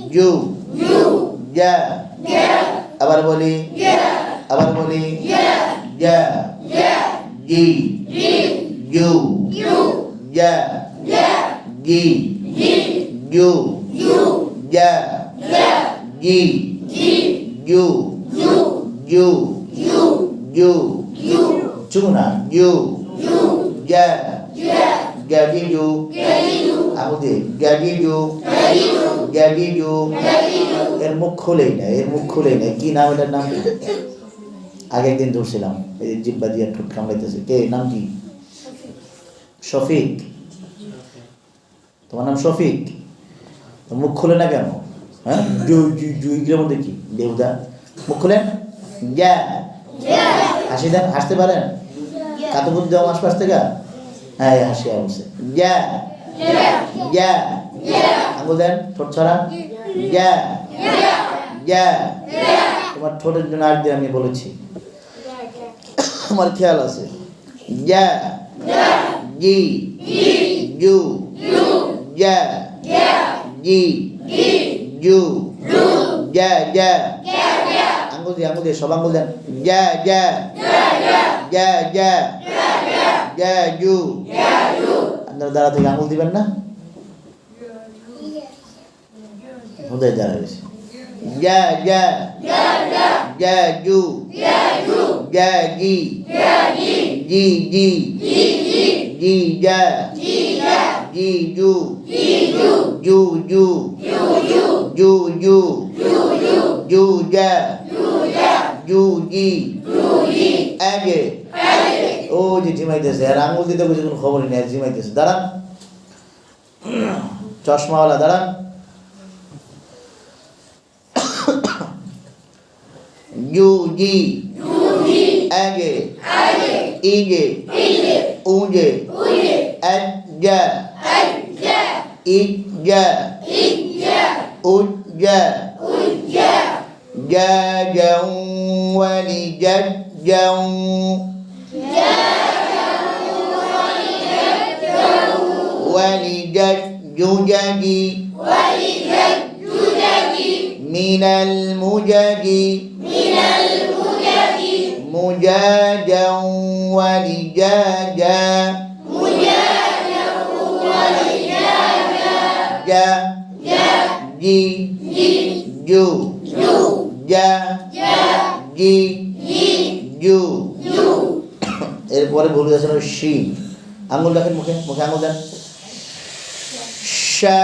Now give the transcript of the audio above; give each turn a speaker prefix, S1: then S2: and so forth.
S1: জু জা আবার বলি জা জি জু জা জি জু জা জি জু জু জু জু না জু জা গাজিজু আমাদের গাজিজু এর মুখ খোলেই না কি নাম এটার নাম আগে একদিন ধরছিলাম এই জিব্বা দিয়ে ঠোঁট কামড়াইতেছে কে নাম কি শফিক তোমার নাম শফিক মুখ খোলে না কেন হ্যাঁ জুইগুলোর মধ্যে কি বেহুদা মুখ খোলেন হাসি দেন হাসতে পারেন কাতো বুদ্ধি দেওয়া আশপাশ থেকে হ্যাঁ হাসি আসছে আঙুল দেন ঠোঁট ছড়া তোমার ঠোঁটের জন্য আর দিয়ে আমি বলেছি আমার খেয়াল আছে জি জু জা জি জু জা আঙুল দিয়ে সব আঙুল দেন জু আপনারা দাঁড়া থেকে আঙুল দিবেন না হুদায় দাঁড়া গেছে জু জি জা জি জু জা জু জি আগে ও যে ঝিমাইতেছে আর আঙুল দিতে বুঝে কোনো খবরই নেই ঝিমাইতেছে দাঁড়ান চশমাওয়ালা দাঁড়ান জু জি আগে ইগে উজে আজ্জা ইজ্জা উজ্জা জাজাউ ওয়ালিজাজ্জাউ ولجججج من المجج مجاجا ولجاجا جا جي جو جا جي জু এরপরে ভুলে যাচ্ছেন শি আঙুল রাখেন মুখে আঙুল দেন শা